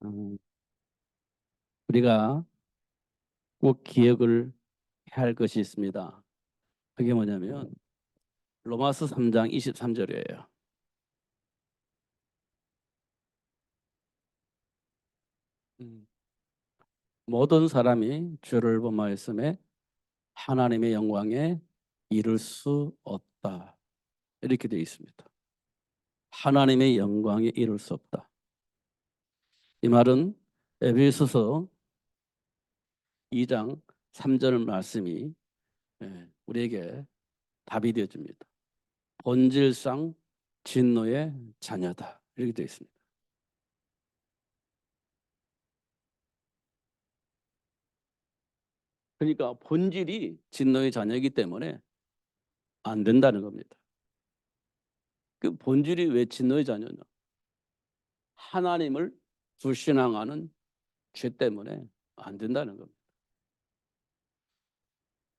음, 우리가 꼭 기억을 해야 할 것이 있습니다. 그게 뭐냐면 로마서 3장 23절이에요. 모든 사람이 죄를 범하였음에 하나님의 영광에 이를 수 없다. 이렇게 되어 있습니다. 하나님의 영광에 이를 수 없다. 이 말은 에베소서 2장 3절 말씀이 우리에게 답이 되어줍니다. 본질상 진노의 자녀다. 이렇게 되어 있습니다. 그러니까 본질이 진노의 자녀이기 때문에 안 된다는 겁니다. 그 본질이 왜 진노의 자녀냐? 하나님을 불신앙하는 죄 때문에 안 된다는 겁니다.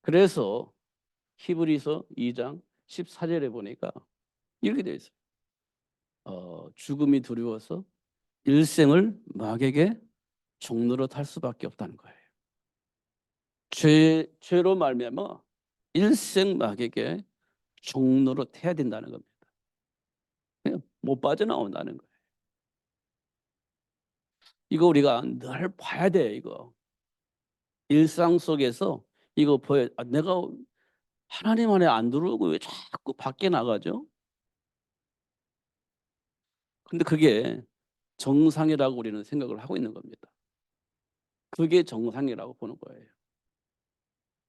그래서 히브리서 2장 14절에 보니까 이렇게 되어 있어요. 죽음이 두려워서 일생을 마귀에게 종로로 탈 수밖에 없다는 거예요. 죄로 말미암아 일생 마귀에게 종로로 태야 된다는 겁니다. 그냥 못 빠져나온다는 거예요. 이거 우리가 늘 봐야 돼. 이거 일상 속에서 이거 보여. 내가 하나님 안에 안 들어오고 왜 자꾸 밖에 나가죠? 근데 그게 정상이라고 우리는 생각을 하고 있는 겁니다. 그게 정상이라고 보는 거예요.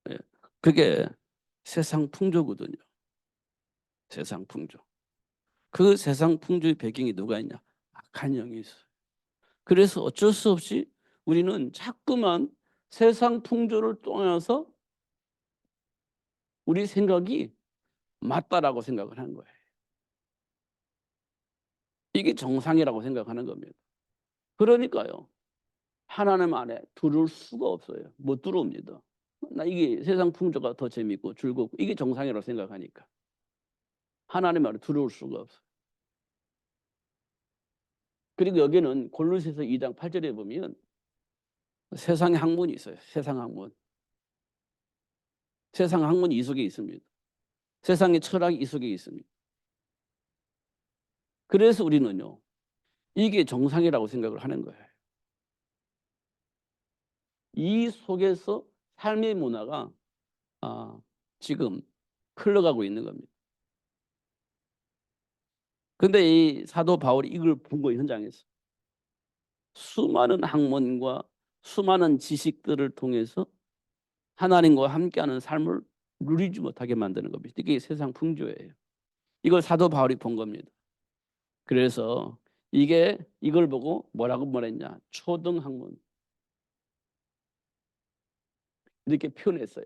예. 그게 세상 풍조거든요. 세상 풍조. 그 세상 풍조의 배경이 누가 있냐? 악한 영이 있어요. 그래서 어쩔 수 없이 우리는 자꾸만 세상 풍조를 떠나서 우리 생각이 맞다라고 생각을 하는 거예요. 이게 정상이라고 생각하는 겁니다. 그러니까요. 하나님 안에 들어올 수가 없어요. 못 들어옵니다. 나 이게 세상 풍조가 더 재밌고 즐겁고 이게 정상이라고 생각하니까 하나님 안에 들어올 수가 없어요. 그리고 여기는 골로새서 2장 8절에 보면 세상의 학문이 있어요. 세상 학문. 세상 학문이 이 속에 있습니다. 세상의 철학이 이 속에 있습니다. 그래서 우리는요. 이게 정상이라고 생각을 하는 거예요. 이 속에서 삶의 문화가 지금 흘러가고 있는 겁니다. 근데 이 사도 바울이 이걸 본 거예요, 현장에서. 수많은 학문과 수많은 지식들을 통해서 하나님과 함께하는 삶을 누리지 못하게 만드는 겁니다. 이게 세상 풍조예요. 이걸 사도 바울이 본 겁니다. 그래서 이걸 보고 뭐라고 말했냐? 초등학문. 이렇게 표현했어요.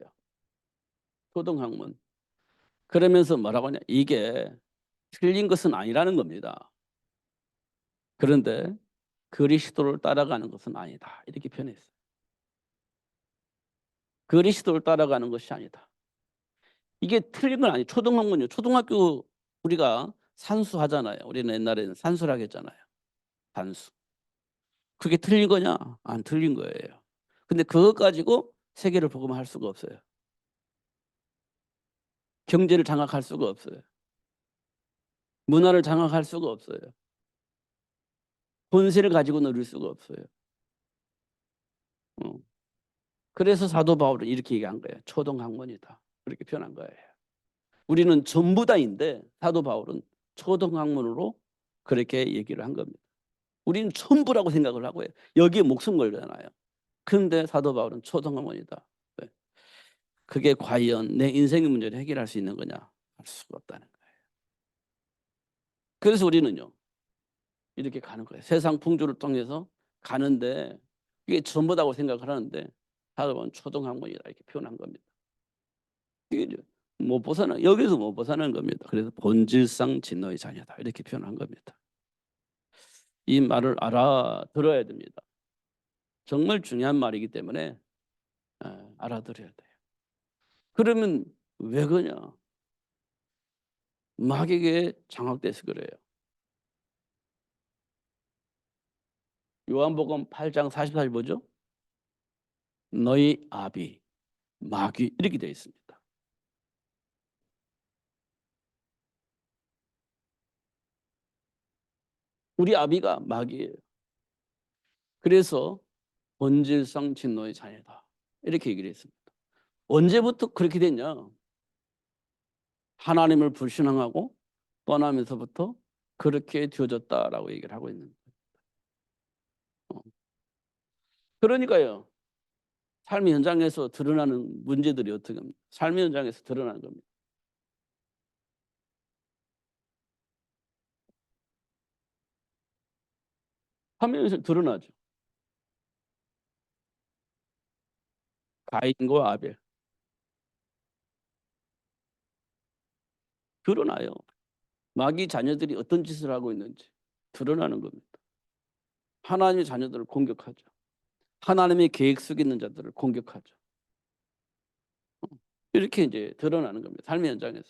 초등학문. 그러면서 뭐라고 하냐? 이게 틀린 것은 아니라는 겁니다. 그런데 그리스도를 따라가는 것은 아니다. 이렇게 표현했어요. 그리스도를 따라가는 것이 아니다. 이게 틀린 건 아니에요. 초등학문이요. 초등학교 우리가 산수하잖아요. 우리는 옛날에는 산수라고 했잖아요. 산수. 그게 틀린 거냐? 안 틀린 거예요. 근데 그것 가지고 세계를 복음할 수가 없어요. 경제를 장악할 수가 없어요. 문화를 장악할 수가 없어요. 본세를 가지고 누릴 수가 없어요. 어. 그래서 사도 바울은 이렇게 얘기한 거예요. 초등학문이다. 그렇게 표현한 거예요. 우리는 전부 다인데 사도 바울은 초등학문으로 그렇게 얘기를 한 겁니다. 우리는 전부라고 생각을 하고요. 여기에 목숨 걸잖아요. 그런데 사도 바울은 초등학문이다. 네. 그게 과연 내 인생의 문제를 해결할 수 있는 거냐? 할 수가 없다는 거예요. 그래서 우리는요. 이렇게 가는 거예요. 세상 풍조를 통해서 가는데 이게 전부다고 생각을 하는데 사도 바울은 초등학문이다 이렇게 표현한 겁니다. 이게 못 벗어나 여기서 못 벗어나는 겁니다. 그래서 본질상 진노의 자녀다 이렇게 표현한 겁니다. 이 말을 알아들어야 됩니다. 정말 중요한 말이기 때문에 알아들어야 돼요. 그러면 왜 그러냐? 마귀에게 장악돼서 그래요. 요한복음 8장 44절 뭐죠? 너희 아비 마귀 이렇게 되어 있습니다. 우리 아비가 마귀예요. 그래서 본질상 진노의 자녀다 이렇게 얘기를 했습니다. 언제부터 그렇게 됐냐? 하나님을 불신앙하고 떠나면서부터 그렇게 되어졌다라고 얘기를 하고 있는 거예요. 그러니까요. 삶의 현장에서 드러나는 문제들이 어떻게 합니까? 삶의 현장에서 드러나는 겁니다. 삶의 현장에서 드러나죠. 가인과 아벨 드러나요. 마귀 자녀들이 어떤 짓을 하고 있는지 드러나는 겁니다. 하나님의 자녀들을 공격하죠. 하나님의 계획 속에 있는 자들을 공격하죠. 이렇게 이제 드러나는 겁니다. 삶의 현장에서.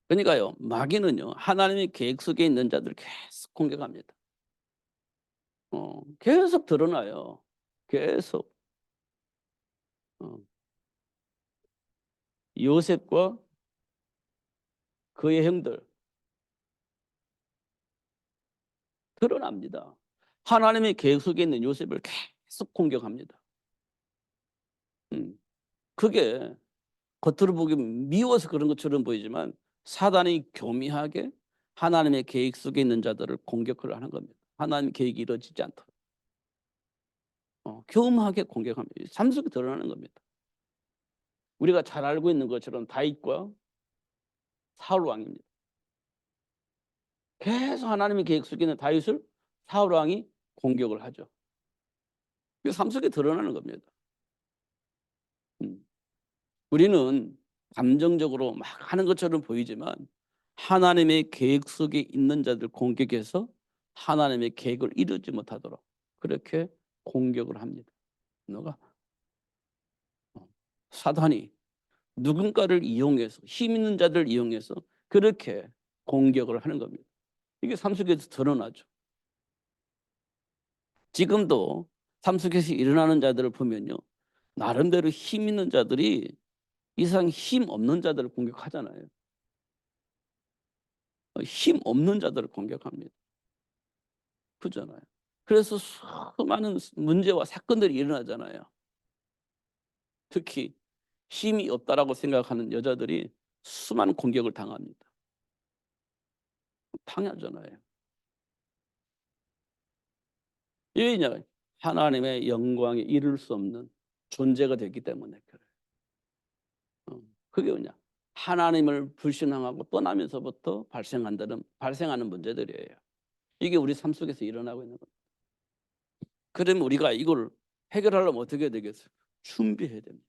그러니까요, 마귀는요, 하나님의 계획 속에 있는 자들을 계속 공격합니다. 계속 드러나요. 계속. 어, 요셉과 그의 형들 드러납니다. 하나님의 계획 속에 있는 요셉을 계속 공격합니다. 그게 겉으로 보기엔 미워서 그런 것처럼 보이지만 사단이 교미하게 하나님의 계획 속에 있는 자들을 공격을 하는 겁니다. 하나님의 계획이 이루어지지 않도록. 교묘하게 공격합니다. 삶 속에 드러나는 겁니다. 우리가 잘 알고 있는 것처럼 다윗과 사울 왕입니다. 계속 하나님의 계획 속에 있는 다윗을 사울 왕이 공격을 하죠. 이게 삶 속에 드러나는 겁니다. 우리는 감정적으로 막 하는 것처럼 보이지만 하나님의 계획 속에 있는 자들 공격해서 하나님의 계획을 이루지 못하도록 그렇게 공격을 합니다. 너가 사단이 누군가를 이용해서 힘 있는 자들을 이용해서 그렇게 공격을 하는 겁니다. 이게 삶 속에서 드러나죠. 지금도 삶 속에서 일어나는 자들을 보면요, 나름대로 힘 있는 자들이 이상 힘 없는 자들을 공격하잖아요. 힘 없는 자들을 공격합니다. 그잖아요. 그래서 수많은 문제와 사건들이 일어나잖아요. 특히 힘이 없다라고 생각하는 여자들이 수많은 공격을 당합니다. 당하잖아요. 왜냐? 하나님의 영광에 이룰 수 없는 존재가 됐기 때문에 그래요. 그게 뭐냐? 하나님을 불신앙하고 떠나면서부터 발생하는 문제들이에요. 이게 우리 삶 속에서 일어나고 있는 겁니다. 그러면 우리가 이걸 해결하려면 어떻게 해야 되겠어요? 준비해야 됩니다.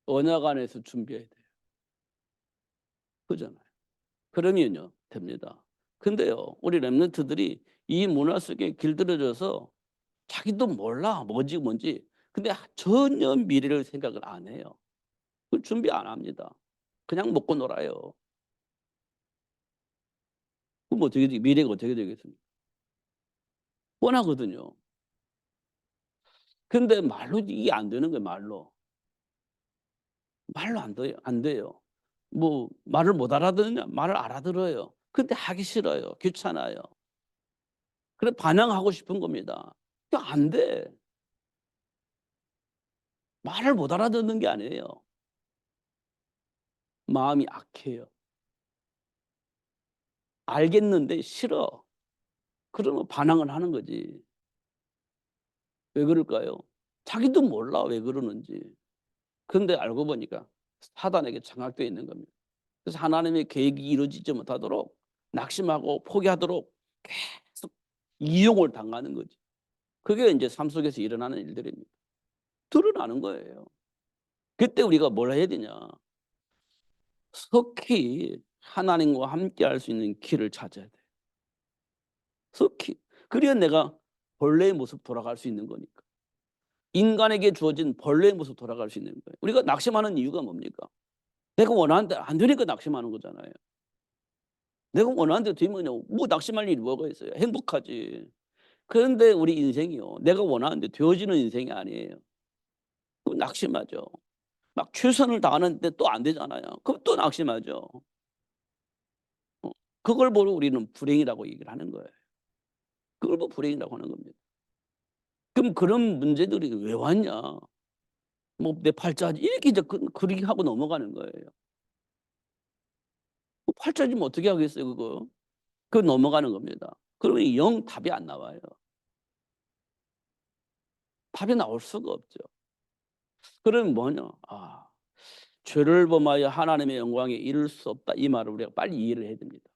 언약 안에서 준비해야 돼요. 그잖아요. 그러면요, 됩니다. 근데요, 우리 렘넌트들이 이 문화 속에 길들여져서 자기도 몰라, 뭔지. 근데 전혀 미래를 생각을 안 해요. 그걸 준비 안 합니다. 그냥 먹고 놀아요. 그럼 미래가 어떻게 되겠습니까? 뻔하거든요. 근데 말로 이게 안 되는 거예요, 말로. 말로 안 돼요. 뭐 말을 못 알아듣느냐? 말을 알아들어요. 근데 하기 싫어요. 귀찮아요. 그래 반항하고 싶은 겁니다. 안 돼. 말을 못 알아듣는 게 아니에요. 마음이 악해요. 알겠는데 싫어. 그러면 반항을 하는 거지. 왜 그럴까요? 자기도 몰라 왜 그러는지. 그런데 알고 보니까 사단에게 장악되어 있는 겁니다. 그래서 하나님의 계획이 이루어지지 못하도록 낙심하고 포기하도록 계속 이용을 당하는 거지. 그게 이제 삶 속에서 일어나는 일들입니다. 드러나는 거예요. 그때 우리가 뭘 해야 되냐? 속히 하나님과 함께 할 수 있는 길을 찾아야 돼. 속히. 그래야 내가 본래의 모습 돌아갈 수 있는 거니까. 인간에게 주어진 본래의 모습 돌아갈 수 있는 거예요. 우리가 낙심하는 이유가 뭡니까? 내가 원하는데 안 되니까 낙심하는 거잖아요. 내가 원하는 대로 되면 뭐 낙심할 일이 뭐가 있어요. 행복하지. 그런데 우리 인생이요, 내가 원하는 대로 되어지는 인생이 아니에요. 그럼 낙심하죠. 막 최선을 다하는데 또 안 되잖아요. 그럼 또 낙심하죠. 어 그걸 보고 우리는 불행이라고 얘기를 하는 거예요. 그걸 보고 불행이라고 하는 겁니다. 그럼 그런 문제들이 왜 왔냐? 뭐 내 팔자지 이렇게 이제 그렇게 하고 넘어가는 거예요. 뭐 팔자지면 어떻게 하겠어요 그거. 그 넘어가는 겁니다. 그러면 영 답이 안 나와요. 답이 나올 수가 없죠. 그러면 뭐냐? 죄를 범하여 하나님의 영광에 이를 수 없다. 이 말을 우리가 빨리 이해를 해야 됩니다.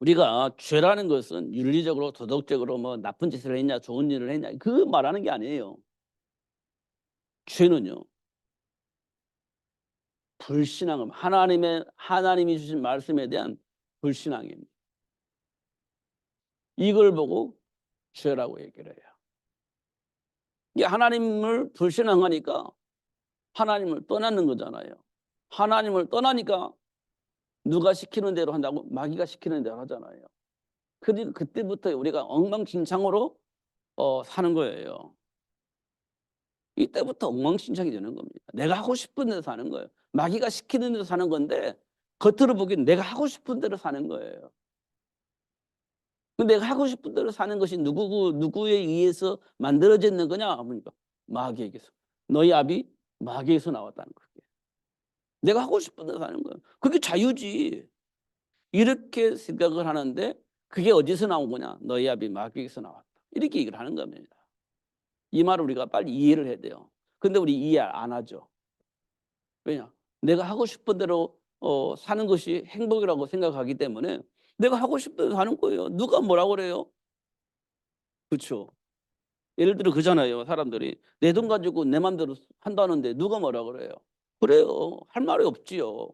우리가 죄라는 것은 윤리적으로 도덕적으로 뭐 나쁜 짓을 했냐 좋은 일을 했냐 그 말하는 게 아니에요. 죄는요, 불신앙은 하나님이 주신 말씀에 대한 불신앙입니다. 이걸 보고 죄라고 얘기를 해요. 이게 하나님을 불신앙하니까 하나님을 떠나는 거잖아요. 하나님을 떠나니까 누가 시키는 대로 한다고? 마귀가 시키는 대로 하잖아요. 그러니까 그때부터 우리가 엉망진창으로 사는 거예요. 이때부터 엉망진창이 되는 겁니다. 내가 하고 싶은 대로 사는 거예요. 마귀가 시키는 대로 사는 건데 겉으로 보기엔 내가 하고 싶은 대로 사는 거예요. 내가 하고 싶은 대로 사는 것이 누구에 의해서 만들어졌는 거냐 보니까 마귀에게서. 너희 아비 마귀에서 나왔다는 거예요. 내가 하고 싶은 대로 사는 거예요. 그게 자유지. 이렇게 생각을 하는데 그게 어디서 나온 거냐? 너희 아비 마귀에서 나왔다. 이렇게 얘기를 하는 겁니다. 이 말을 우리가 빨리 이해를 해야 돼요. 근데 우리 이해 안 하죠. 왜냐? 내가 하고 싶은 대로 사는 것이 행복이라고 생각하기 때문에 내가 하고 싶은 대로 사는 거예요. 누가 뭐라고 그래요? 그렇죠. 예를 들어 그잖아요. 사람들이 내 돈 가지고 내 맘대로 한다는데 누가 뭐라 그래요? 그래요. 할 말이 없지요.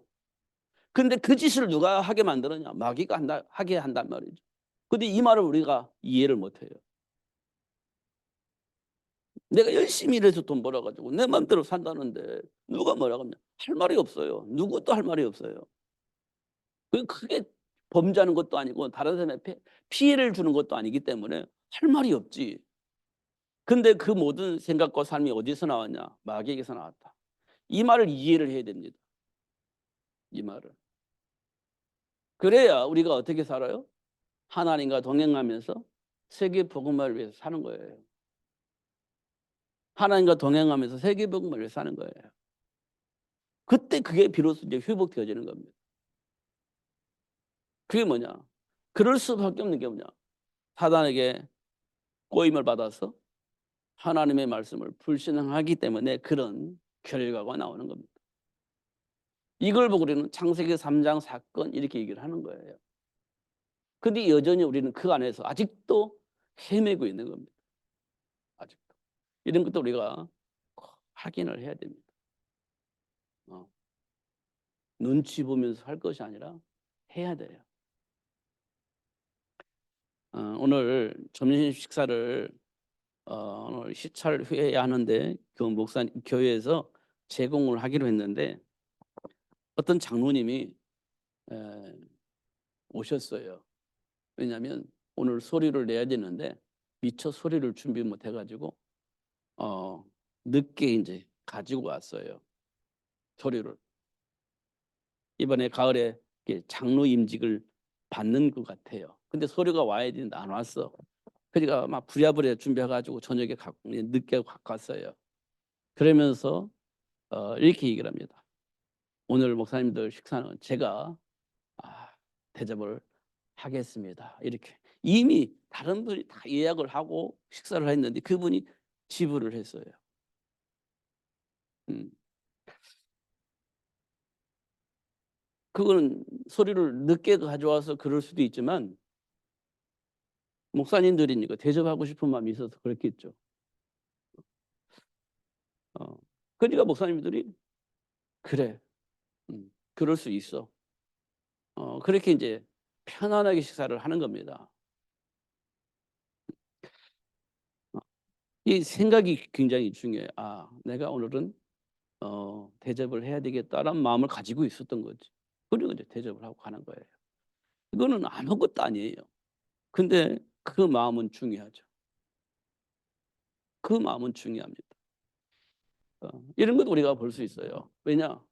근데 그 짓을 누가 하게 만들었냐? 마귀가 하게 한단 말이죠. 근데 이 말을 우리가 이해를 못 해요. 내가 열심히 일해서 돈 벌어 가지고 내 맘대로 산다는데 누가 뭐라고 하냐? 할 말이 없어요. 누구도 할 말이 없어요. 그 크게 범죄하는 것도 아니고 다른 사람한테 피해를 주는 것도 아니기 때문에 할 말이 없지. 근데 그 모든 생각과 삶이 어디서 나왔냐? 마귀에게서 나왔다. 이 말을 이해를 해야 됩니다. 이 말을. 그래야 우리가 어떻게 살아요? 하나님과 동행하면서 세계 복음화를 위해서 사는 거예요. 하나님과 동행하면서 세계 복음을 위해서 사는 거예요. 그때 그게 비로소 이제 회복되어지는 겁니다. 그게 뭐냐? 그럴 수밖에 없는 게 뭐냐? 사단에게 꼬임을 받아서 하나님의 말씀을 불신앙하기 때문에 그런 결과가 나오는 겁니다. 이걸 보고 우리는 창세기 3장 사건 이렇게 얘기를 하는 거예요. 근데 여전히 우리는 그 안에서 아직도 헤매고 있는 겁니다. 아직도. 이런 것도 우리가 확인을 해야 됩니다. 어. 눈치 보면서 할 것이 아니라 해야 돼요. 오늘 점심 식사를 오늘 시차를 회해야 하는데 그 목사님 교회에서 제공을 하기로 했는데 어떤 장로님이 에, 오셨어요. 왜냐하면 오늘 소리를 내야 되는데 미처 소리를 준비 못 해가지고 늦게 이제 가지고 왔어요. 소리를. 이번에 가을에 장로 임직을 받는 것 같아요. 근데 소리가 와야 되는데 안 왔어. 그러니까 막 부랴부랴 준비해가지고 저녁에 늦게 갖고 왔어요. 그러면서 이렇게 얘기를 합니다. 오늘 목사님들 식사는 제가 대접을 하겠습니다. 이렇게 이미 다른 분이 다 예약을 하고 식사를 했는데 그분이 지불을 했어요. 음. 그거는 소리를 늦게 가져와서 그럴 수도 있지만 목사님들이니까 대접하고 싶은 마음이 있어서 그랬겠죠. 어. 그러니까 목사님들이 그래, 그럴 수 있어. 그렇게 이제 편안하게 식사를 하는 겁니다. 이 생각이 굉장히 중요해요. 내가 오늘은 대접을 해야 되겠다라는 마음을 가지고 있었던 거지. 그리고 이제 대접을 하고 가는 거예요. 이거는 아무것도 아니에요. 근데 그 마음은 중요하죠. 그 마음은 중요합니다. 이런 것도 우리가 볼 수 있어요. 왜냐?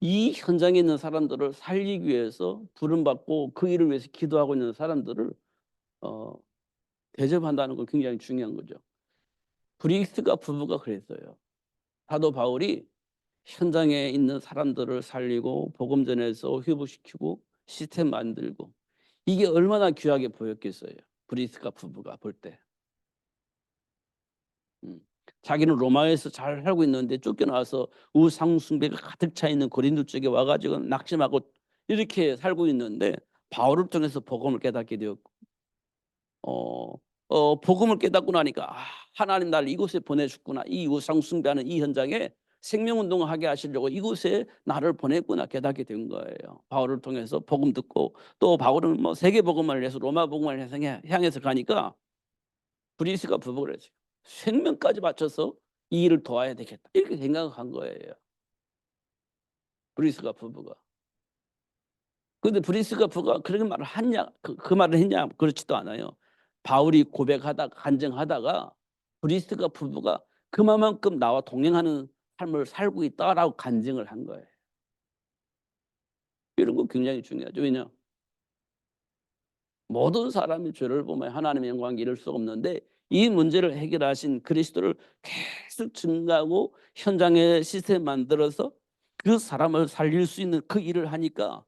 이 현장에 있는 사람들을 살리기 위해서 부름받고 그 일을 위해서 기도하고 있는 사람들을 어 대접한다는 건 굉장히 중요한 거죠. 브리스가 부부가 그랬어요. 사도 바울이 현장에 있는 사람들을 살리고 복음 전해서 회복시키고 시스템 만들고 이게 얼마나 귀하게 보였겠어요. 브리스가 부부가 볼 때. 음. 자기는 로마에서 잘 살고 있는데 쫓겨나와서 우상 숭배가 가득 차 있는 고린도 쪽에 와 가지고 낙심하고 이렇게 살고 있는데 바울을 통해서 복음을 깨닫게 되었고 복음을 깨닫고 나니까 '아 하나님 나를 이곳에 보내셨구나. 이 우상 숭배하는 이 현장에 생명운동을 하게 하시려고 이곳에 나를 보냈구나.' 깨닫게 된 거예요. 바울을 통해서 복음 듣고 또 바울은 뭐 세계 복음을 해서 로마 복음을 해서 향해서 가니까 브리스가 부부를 했어요. '생명까지 바쳐서 이 일을 도와야 되겠다.' 이렇게 생각한 거예요, 브리스가 부부가. 근데 브리스가 부부가 그런 말을 했냐 그 말을 했냐 그렇지도 않아요. 바울이 고백하다가 간증하다가 브리스가 부부가 그만큼 나와 동행하는 삶을 살고 있다라고 간증을 한 거예요. 이런 거 굉장히 중요하죠. 왜냐? 모든 사람이 죄를 보면 하나님의 영광을 이룰 수가 없는데 이 문제를 해결하신 그리스도를 계속 증거하고 현장에 시스템 만들어서 그 사람을 살릴 수 있는 그 일을 하니까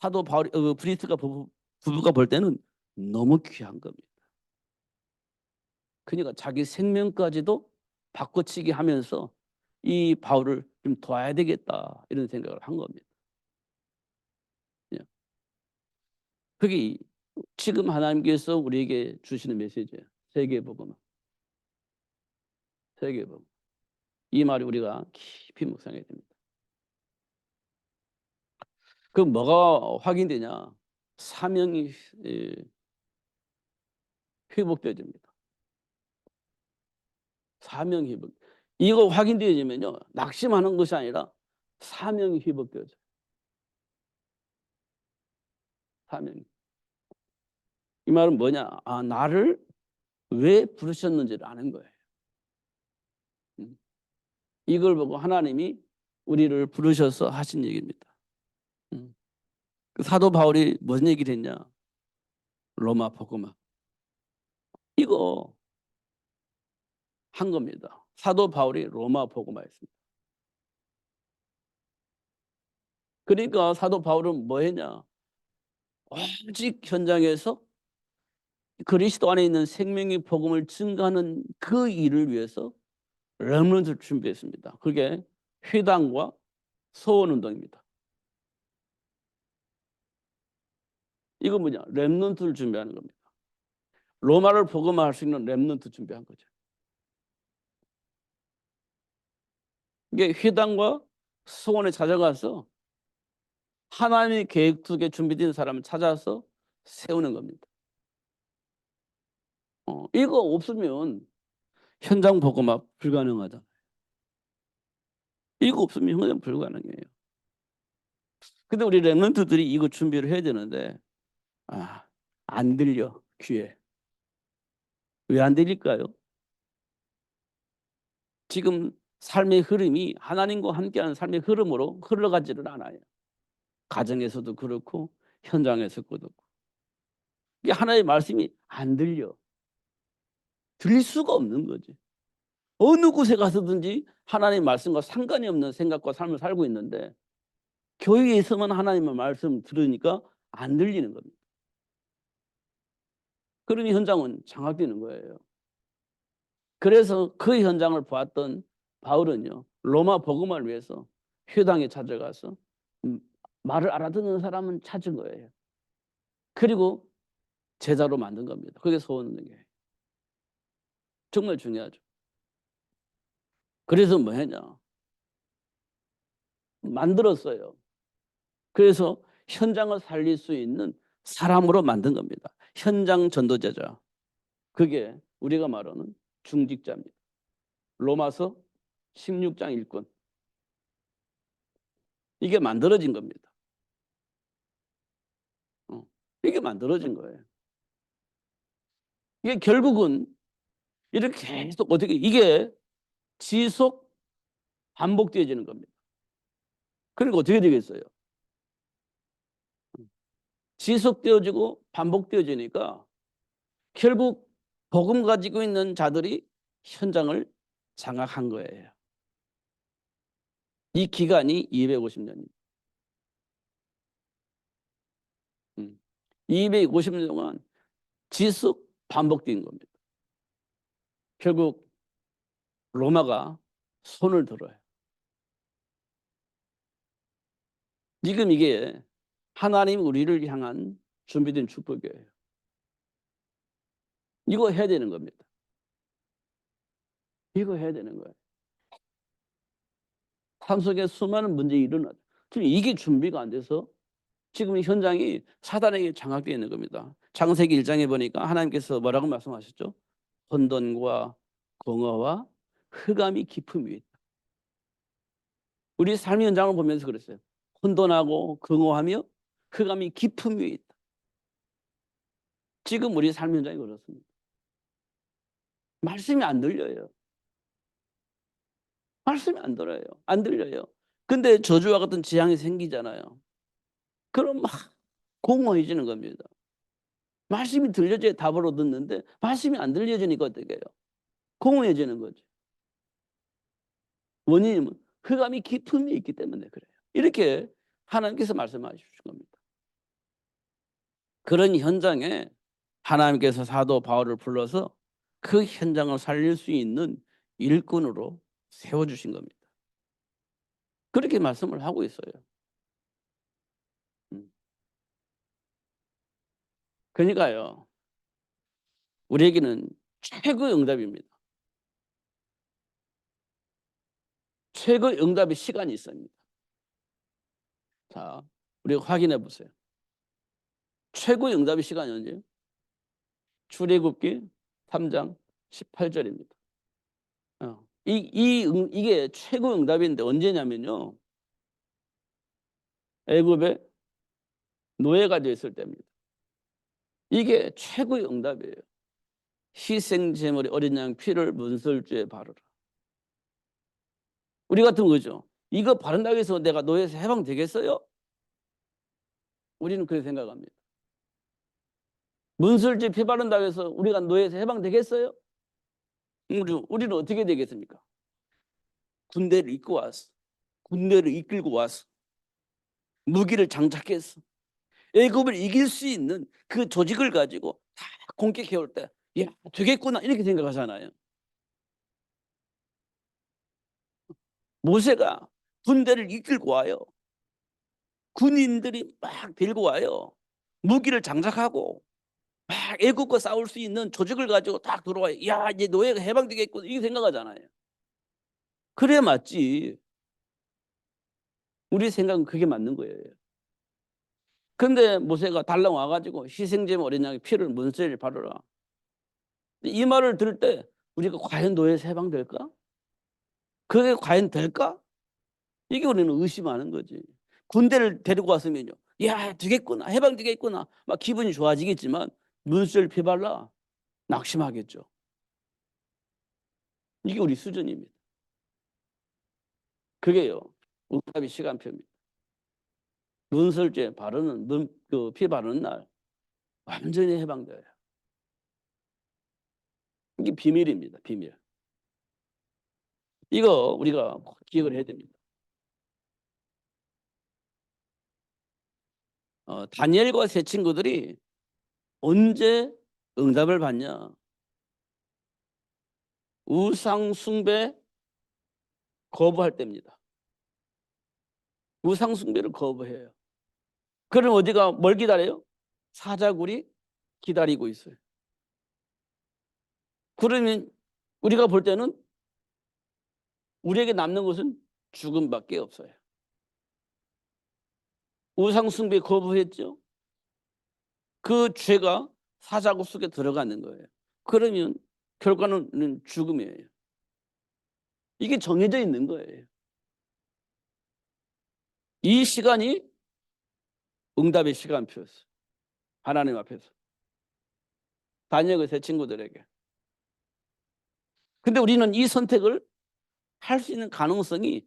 사도 바울이 브리스가 부부가 볼 때는 너무 귀한 겁니다. 그러니까 자기 생명까지도 바꿔치기 하면서 이 바울을 좀 도와야 되겠다 이런 생각을 한 겁니다. 예. 그게 지금 하나님께서 우리에게 주시는 메시지예요. 세계복음. 세계복음. 이 말이 우리가 깊이 묵상해야 됩니다. 그럼 뭐가 확인되냐? 사명이 회복되어집니다. 사명 회복. 이거 확인되어지면요. 낙심하는 것이 아니라 사명이 회복되어져요. 사명이. 이 말은 뭐냐? 나를 왜 부르셨는지를 아는 거예요. 음. 이걸 보고 하나님이 우리를 부르셔서 하신 얘기입니다. 음. 그 사도 바울이 무슨 얘기를 했냐? 로마 복음화. 이거 한 겁니다. 사도 바울이 로마 복음화했습니다. 그러니까 사도 바울은 뭐 했냐? 오직 현장에서 그리스도 안에 있는 생명의 복음을 증거하는 그 일을 위해서 렘넌트를 준비했습니다. 그게 회당과 소원운동입니다. 이거 뭐냐? 렘넌트를 준비하는 겁니다. 로마를 복음화할 수 있는 렘넌트 준비한 거죠. 이게 회당과 소원에 찾아가서 하나님의 계획 속에 준비된 사람을 찾아서 세우는 겁니다. 이거 없으면 현장 복음화 불가능하다. 이거 없으면 현장 불가능해요. 근데 우리 렘넌트들이 이거 준비를 해야 되는데 안 들려 귀에. 왜 안 들릴까요? 지금 삶의 흐름이 하나님과 함께하는 삶의 흐름으로 흘러가지를 않아요. 가정에서도 그렇고 현장에서도 그렇고. 이게 하나님의 말씀이 안 들려. 들릴 수가 없는 거지. 어느 곳에 가서든지 하나님의 말씀과 상관이 없는 생각과 삶을 살고 있는데 교회에서만 하나님의 말씀을 들으니까 안 들리는 겁니다. 그러니 현장은 장악되는 거예요. 그래서 그 현장을 보았던 바울은요. 로마 복음을 위해서 회당에 찾아가서 말을 알아듣는 사람은 찾은 거예요. 그리고 제자로 만든 겁니다. 그게 소원운동이에요. 정말 중요하죠. 그래서 뭐 했냐. 만들었어요. 그래서 현장을 살릴 수 있는 사람으로 만든 겁니다. 현장 전도자자. 그게 우리가 말하는 중직자입니다. 로마서 16장 일권. 이게 만들어진 겁니다. 이게 만들어진 거예요. 이게 결국은 이렇게 계속 어떻게 이게 지속 반복되어지는 겁니다. 그러니까 어떻게 되겠어요? 지속되어지고 반복되어지니까 결국 복음 가지고 있는 자들이 현장을 장악한 거예요. 이 기간이 250년입니다. 250년 동안 지속 반복된 겁니다. 결국 로마가 손을 들어요. 지금 이게 하나님 우리를 향한 준비된 축복이에요. 이거 해야 되는 겁니다. 이거 해야 되는 거예요. 삶 속에 수많은 문제가 일어나죠. 지금 이게 준비가 안 돼서 지금 현장이 사단에게 장악되어 있는 겁니다. 창세기 1장에 보니까 하나님께서 뭐라고 말씀하셨죠? 혼돈과 공허와 흑암이 깊음 위에 있다. 우리 삶의 현장을 보면서 그랬어요. 혼돈하고 공허하며 흑암이 깊음 위에 있다. 지금 우리 삶의 현장이 그렇습니다. 말씀이 안 들려요. 말씀이 안 들어요. 안 들려요. 근데 저주와 같은 재앙이 생기잖아요. 그럼 막 공허해지는 겁니다. 말씀이 들려줘야 답을 얻었는데 말씀이 안 들려지니까 어떻게 해요? 공허해지는 거죠. 원인은 흑암이 깊은 데 있기 때문에 그래요. 이렇게 하나님께서 말씀해 주신 겁니다. 그런 현장에 하나님께서 사도 바울을 불러서 그 현장을 살릴 수 있는 일꾼으로 세워주신 겁니다. 그렇게 말씀을 하고 있어요. 그러니까요, 우리에게는 최고의 응답입니다. 최고의 응답의 시간이 있습니다. 자, 우리가 확인해 보세요. 최고의 응답의 시간이 언제요? 출애굽기 3장 18절입니다. 이게 최고의 응답인데 언제냐면요, 애굽에 노예가 되었을 때입니다. 이게 최고의 응답이에요. 희생제물의 어린 양 피를 문설주에 바르라. 우리 같은 거죠. 이거 바른다고 해서 내가 노예에서 해방되겠어요? 우리는 그렇게 생각합니다. 문설주에 피 바른다고 해서 우리가 노예에서 해방되겠어요? 우리는 어떻게 되겠습니까? 군대를 이끌고 왔어. 군대를 이끌고 와서 무기를 장착했어. 애굽을 이길 수 있는 그 조직을 가지고 다 공격해 올 때, 야, 되겠구나 이렇게 생각하잖아요. 모세가 군대를 이끌고 와요. 군인들이 막 데리고 와요. 무기를 장착하고 막 애국과 싸울 수 있는 조직을 가지고 딱 들어와요. 야, 이제 노예가 해방되겠구나 이렇게 생각하잖아요. 그래 맞지. 우리 생각은 그게 맞는 거예요. 근데 모세가 달랑 와가지고 희생제물 어린 양의 피를 문제를 바르라. 이 말을 들을 때 우리가 과연 노예에서 해방될까? 그게 과연 될까? 이게 우리는 의심하는 거지. 군대를 데리고 왔으면요, 야, 되겠구나, 해방되겠구나, 막 기분이 좋아지겠지만 문수를 피발라 낙심하겠죠. 이게 우리 수준입니다. 그게요, 응답의 시간표입니다. 문설주에 바르는 피 바르는 날 완전히 해방돼요. 이게 비밀입니다. 비밀. 이거 우리가 꼭 기억을 해야 됩니다. 다니엘과 세 친구들이 언제 응답을 받냐? 우상 숭배 거부할 때입니다. 우상 숭배를 거부해요. 그럼 어디가 뭘 기다려요? 사자굴이 기다리고 있어요. 그러면 우리가 볼 때는 우리에게 남는 것은 죽음밖에 없어요. 우상 숭배 거부했죠. 그 죄가 사자굴 속에 들어가는 거예요. 그러면 결과는 죽음이에요. 이게 정해져 있는 거예요. 이 시간이 응답의 시간표였어요. 하나님 앞에서. 다니엘의 세 친구들에게. 근데 우리는 이 선택을 할 수 있는 가능성이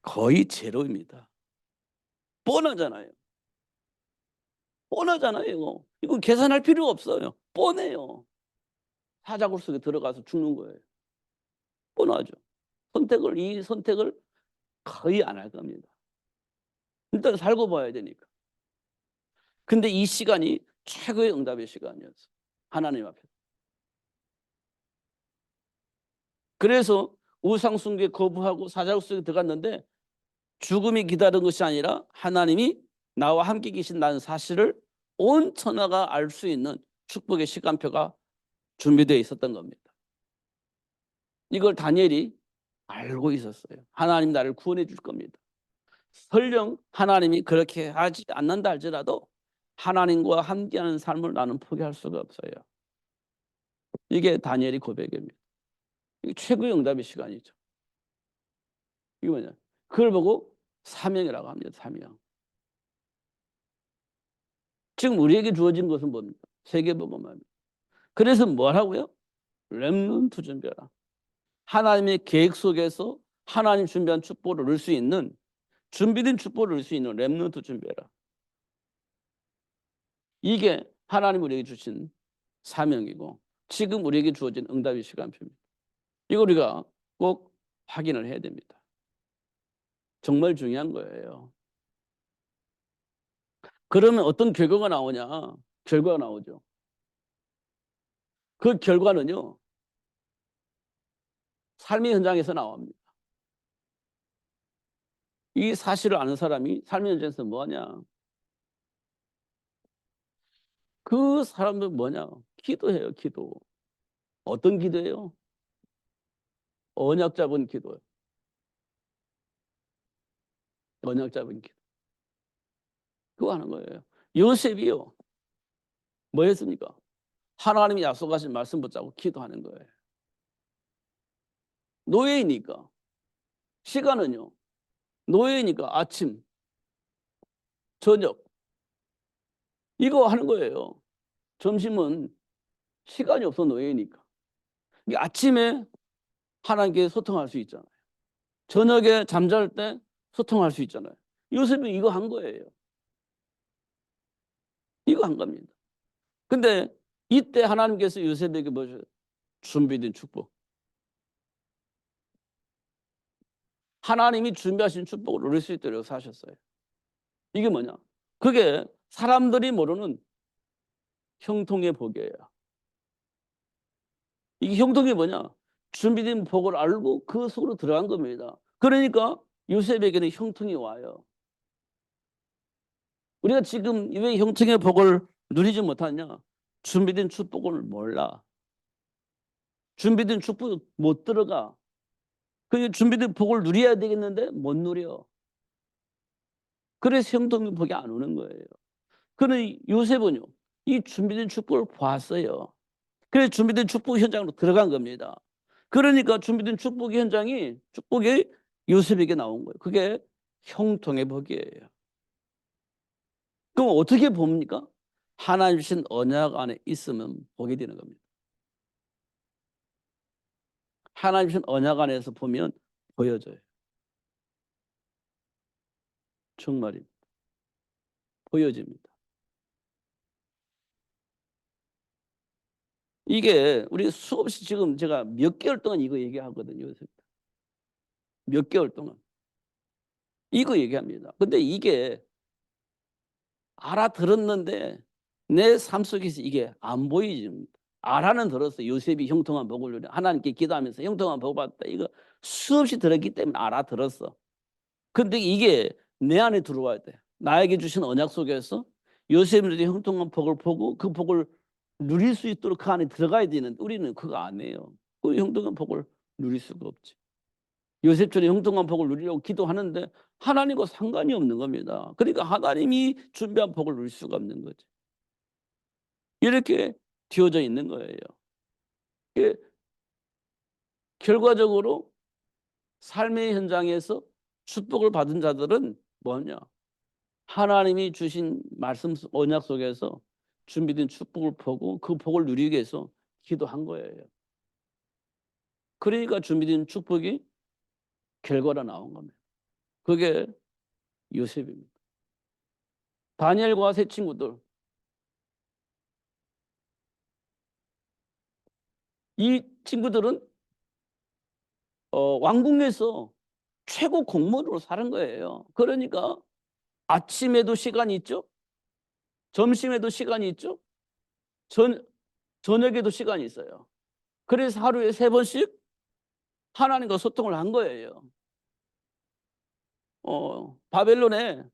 거의 제로입니다. 뻔하잖아요. 뻔하잖아요. 이거 계산할 필요가 없어요. 뻔해요. 사자굴 속에 들어가서 죽는 거예요. 뻔하죠. 이 선택을 거의 안 할 겁니다. 일단 살고 봐야 되니까. 근데 이 시간이 최고의 응답의 시간이었어요. 하나님 앞에. 그래서 우상 숭배 거부하고 사자굴 속에 들어갔는데 죽음이 기다린 것이 아니라 하나님이 나와 함께 계신다는 사실을 온 천하가 알 수 있는 축복의 시간표가 준비되어 있었던 겁니다. 이걸 다니엘이 알고 있었어요. 하나님 나를 구원해 줄 겁니다. 설령 하나님이 그렇게 하지 않는다 할지라도 하나님과 함께하는 삶을 나는 포기할 수가 없어요. 이게 다니엘의 고백입니다. 이게 최고의 응답의 시간이죠. 이게 뭐냐? 그걸 보고 사명이라고 합니다. 사명. 지금 우리에게 주어진 것은 뭡니까? 세계복음입니다. 그래서 뭘 하고요? 렘넌트 준비하라. 하나님의 계획 속에서 하나님 준비한 축복을 얻을 수 있는, 준비된 축복을 얻을 수 있는 렘넌트 준비해라. 이게 하나님 우리에게 주신 사명이고 지금 우리에게 주어진 응답의 시간표입니다. 이거 우리가 꼭 확인을 해야 됩니다. 정말 중요한 거예요. 그러면 어떤 결과가 나오냐? 결과가 나오죠. 그 결과는요, 삶의 현장에서 나옵니다. 이 사실을 아는 사람이 삶의 현장에서 뭐하냐? 그 사람들 뭐냐? 기도해요, 기도. 어떤 기도예요? 언약 잡은 기도요. 언약 잡은 기도. 그거 하는 거예요. 요셉이요. 뭐 했습니까? 하나님이 약속하신 말씀 붙잡고 기도하는 거예요. 노예이니까. 시간은요. 노예이니까 아침, 저녁. 이거 하는 거예요. 점심은 시간이 없어 노예이니까. 아침에 하나님께 소통할 수 있잖아요. 저녁에 잠잘 때 소통할 수 있잖아요. 요셉이 이거 한 거예요. 이거 한 겁니다. 근데 이때 하나님께서 요셉에게 뭐죠? 준비된 축복. 하나님이 준비하신 축복을 누릴 수 있도록 사셨어요. 이게 뭐냐? 그게 사람들이 모르는 형통의 복이에요. 이게 형통이 뭐냐? 준비된 복을 알고 그 속으로 들어간 겁니다. 그러니까 요셉에게는 형통이 와요. 우리가 지금 왜 형통의 복을 누리지 못하냐? 준비된 축복을 몰라. 준비된 축복 못 들어가. 그 준비된 복을 누려야 되겠는데 못 누려. 그래서 형통의 복이 안 오는 거예요. 그런데 요셉은요, 이 준비된 축복을 봤어요. 그래서 준비된 축복 현장으로 들어간 겁니다. 그러니까 준비된 축복 현장이 축복이 요셉에게 나온 거예요. 그게 형통의 복이에요. 그럼 어떻게 봅니까? 하나님 주신 언약 안에 있으면 보게 되는 겁니다. 하나님 주신 언약 안에서 보면 보여져요. 정말입니다. 보여집니다. 이게 우리 수없이 지금 제가 몇 개월 동안 이거 얘기하거든요. 요새. 몇 개월 동안. 이거 얘기합니다. 근데 이게 알아들었는데 내 삶 속에서 이게 안 보이집니다. 알아는 들었어요. 요셉이 형통한 복을 누려 하나님께 기도하면서 형통한 복 받았다. 이거 수없이 들었기 때문에 알아들었어. 근데 이게 내 안에 들어와야 돼. 나에게 주신 언약 속에서 요셉이 형통한 복을 보고 그 복을 누릴 수 있도록 그 안에 들어가야 되는데 우리는 그거 안 해요. 그 형통한 복을 누릴 수가 없지. 요셉처럼 형통한 복을 누리려고 기도하는데 하나님과 상관이 없는 겁니다. 그러니까 하나님이 준비한 복을 누릴 수가 없는 거죠. 이렇게 되어져 있는 거예요. 결과적으로 삶의 현장에서 축복을 받은 자들은 뭐냐? 하나님이 주신 말씀 언약 속에서 준비된 축복을 보고 그 복을 누리기 위해서 기도한 거예요. 그러니까 준비된 축복이 결과로 나온 겁니다. 그게 요셉입니다. 다니엘과 세 친구들, 이 친구들은 왕궁에서 최고 공무원으로 사는 거예요. 그러니까 아침에도 시간이 있죠. 점심에도 시간이 있죠. 저녁에도 시간이 있어요. 그래서 하루에 3번씩 하나님과 소통을 한 거예요. 바벨론에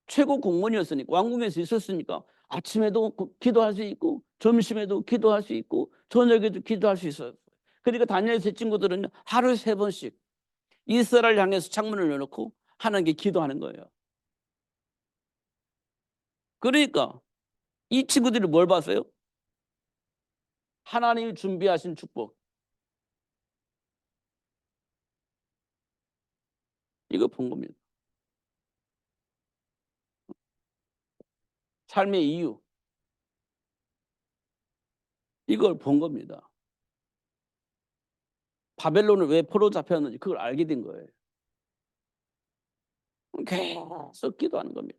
최고 공무원이었으니까, 왕궁에서 있었으니까 아침에도 기도할 수 있고 점심에도 기도할 수 있고 저녁에도 기도할 수 있어요. 그러니까 다니엘 세 친구들은 하루에 3번씩 이스라엘 향해서 창문을 열어놓고 하나님께 기도하는 거예요. 그러니까 이 친구들이 뭘 봤어요? 하나님이 준비하신 축복. 이거 본 겁니다. 삶의 이유. 이걸 본 겁니다. 바벨론을 왜 포로 잡혔는지 그걸 알게 된 거예요. 계속 기도하는 겁니다.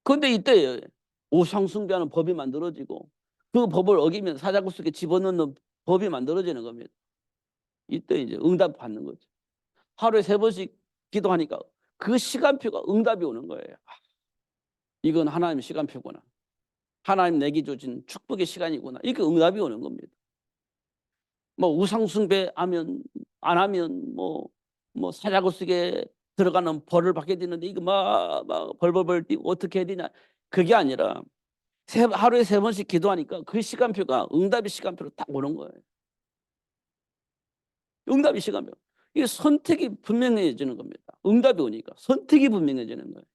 그런데 이때 우상 숭배하는 법이 만들어지고 그 법을 어기면 사자굴 속에 집어넣는 법이 만들어지는 겁니다. 이때 이제 응답 받는 거죠. 하루에 3번씩 기도하니까 그 시간표가 응답이 오는 거예요. 이건 하나님의 시간표구나. 하나님 내게 주신 축복의 시간이구나. 이게 응답이 오는 겁니다. 뭐 우상 숭배하면 안 하면 뭐 사자굴 속에 들어가는 벌을 받게 되는데 이거 막 벌벌벌 뛰고 어떻게 해야 되냐. 그게 아니라 하루에 3번씩 기도하니까 그 시간표가 응답의 시간표로 딱 오는 거예요. 응답의 시간표. 이게 선택이 분명해지는 겁니다. 응답이 오니까 선택이 분명해지는 거예요.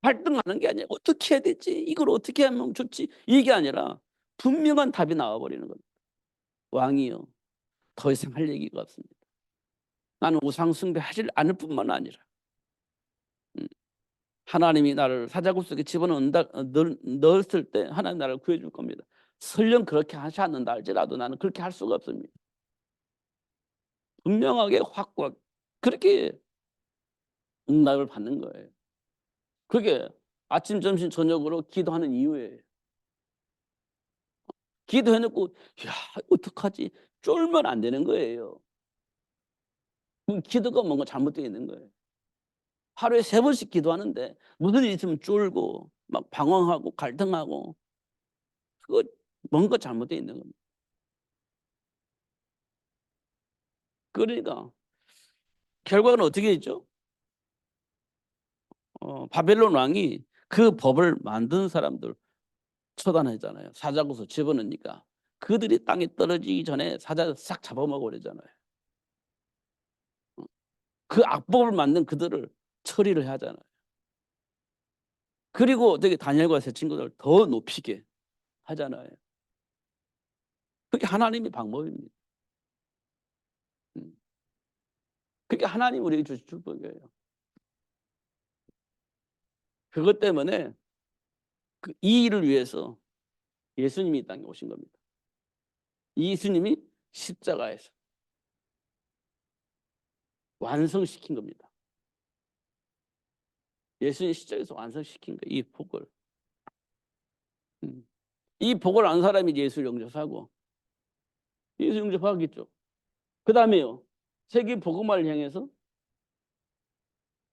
발등하는 게 아니라 어떻게 해야 되지? 이걸 어떻게 하면 좋지? 이게 아니라 분명한 답이 나와버리는 겁니다. 왕이요, 더 이상 할 얘기가 없습니다. 나는 우상 숭배하지 않을 뿐만 아니라 하나님이 나를 사자굴 속에 넣었을 때 하나님 나를 구해줄 겁니다. 설령 그렇게 하지 않는다 할지라도 나는 그렇게 할 수가 없습니다. 분명하게 확 그렇게 응답을 받는 거예요. 그게 아침, 점심, 저녁으로 기도하는 이유예요. 기도해놓고 야 어떡하지? 쫄면 안 되는 거예요. 기도가 뭔가 잘못되어 있는 거예요. 하루에 3번씩 기도하는데 무슨 일이 있으면 쫄고 막 방황하고 갈등하고 그거 뭔가 잘못되어 있는 겁니다. 그러니까 결과는 어떻게 했죠? 바벨론 왕이 그 법을 만든 사람들 처단하잖아요. 사자굴에서 집어넣으니까 그들이 땅에 떨어지기 전에 사자 싹 잡아먹어 버리잖아요. 그 악법을 만든 그들을 처리를 하잖아요. 그리고 되게 다니엘과 세 친구들을 더 높이게 하잖아요. 그게 하나님의 방법입니다. 그게 하나님 우리에게 주신 축복이에요. 그것 때문에 이 일을 위해서 예수님이 이 땅에 오신 겁니다. 예수님이 십자가에서 완성시킨 겁니다. 예수님이 십자가에서 완성시킨 거예요. 이 복을. 이 복을 안 사람이 예수를 영접하고 예수 영접하겠죠. 그 다음에요. 세계 복음화를 향해서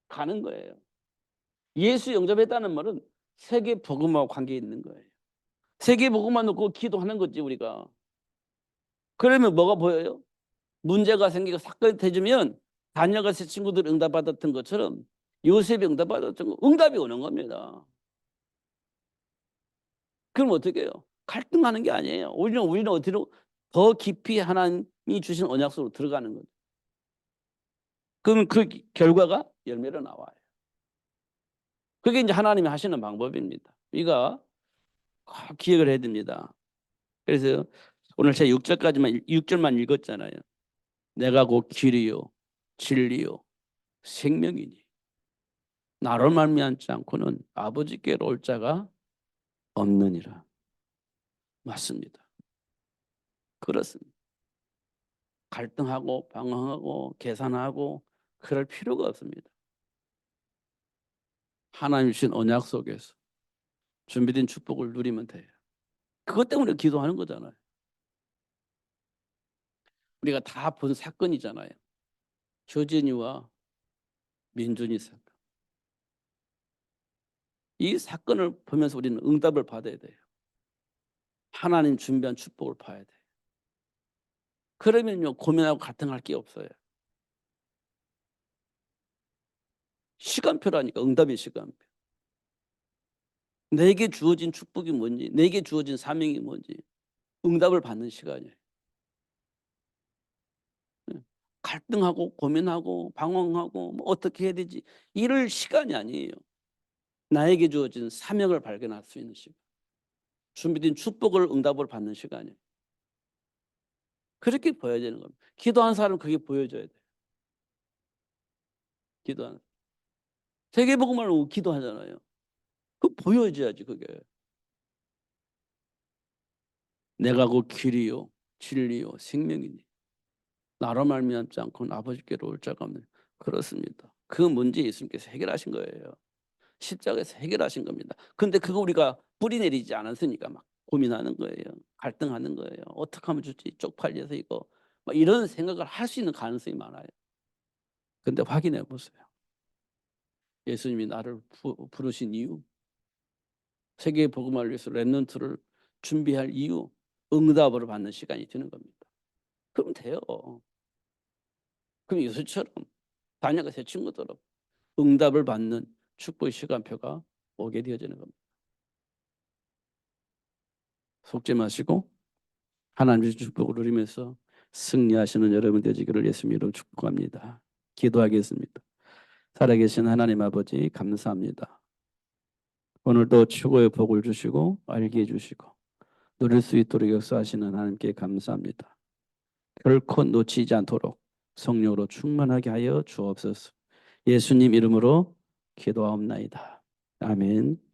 가는 거예요. 예수 영접했다는 말은 세계 복음화와 관계 있는 거예요. 세계 복음화 놓고 기도하는 거지 우리가. 그러면 뭐가 보여요? 문제가 생기고 사건이 터지면 다니엘과 세 친구들 응답받았던 것처럼 요셉이 응답받았던 거 응답이 오는 겁니다. 그럼 어떻게 해요? 갈등하는 게 아니에요. 우리는 어디로 더 깊이 하나님이 주신 언약 속으로 들어가는 거죠. 그러면 그 결과가 열매로 나와요. 그게 이제 하나님이 하시는 방법입니다. 우리가 기억을 해야 됩니다. 그래서 오늘 제 6절만 읽었잖아요. 내가 곧 길이요 진리요 생명이니 나로 말미암지 않고는 아버지께로 올 자가 없느니라. 맞습니다. 그렇습니다. 갈등하고 방황하고 계산하고 그럴 필요가 없습니다. 하나님 주신 언약 속에서 준비된 축복을 누리면 돼요. 그것 때문에 기도하는 거잖아요. 우리가 다 본 사건이잖아요. 조진이와 민준이 사건. 이 사건을 보면서 우리는 응답을 받아야 돼요. 하나님 준비한 축복을 봐야 돼요. 그러면요 고민하고 갈등할 게 없어요. 시간표라니까. 응답의 시간표. 내게 주어진 축복이 뭔지, 내게 주어진 사명이 뭔지 응답을 받는 시간이에요. 갈등하고 고민하고 방황하고 뭐 어떻게 해야 되지 이럴 시간이 아니에요. 나에게 주어진 사명을 발견할 수 있는 시간. 준비된 축복을 응답을 받는 시간이에요. 그렇게 보여야 되는 겁니다. 기도하는 사람은 그게 보여줘야 돼요. 기도하는 세계복음을 기도하잖아요. 그 보여줘야지 그게. 내가 그 길이요 진리요 생명이니 나로 말미암지 않고는 아버지께로 올 자가 없는. 그렇습니다. 그 문제 예수님께서 해결하신 거예요. 십자가에서 해결하신 겁니다. 그런데 그거 우리가 뿌리내리지 않았으니까 막 고민하는 거예요. 갈등하는 거예요. 어떻게 하면 좋지? 쪽팔려서 이거 막 이런 생각을 할 수 있는 가능성이 많아요. 근데 확인해 보세요. 예수님이 나를 부르신 이유, 세계 복음을 위해서 렘넌트를 준비할 이유, 응답을 받는 시간이 되는 겁니다. 그럼 돼요. 그럼 예수처럼 다녀가 새 친구들은 응답을 받는 축복의 시간표가 오게 되어지는 겁니다. 속지 마시고 하나님의 축복을 누리면서 승리하시는 여러분 되시기를 예수님 이름으로 축복합니다. 기도하겠습니다. 살아계신 하나님 아버지 감사합니다. 오늘도 최고의 복을 주시고 알게 해주시고 누릴 수 있도록 역사하시는 하나님께 감사합니다. 결코 놓치지 않도록 성령으로 충만하게 하여 주옵소서. 예수님 이름으로 기도하옵나이다. 아멘.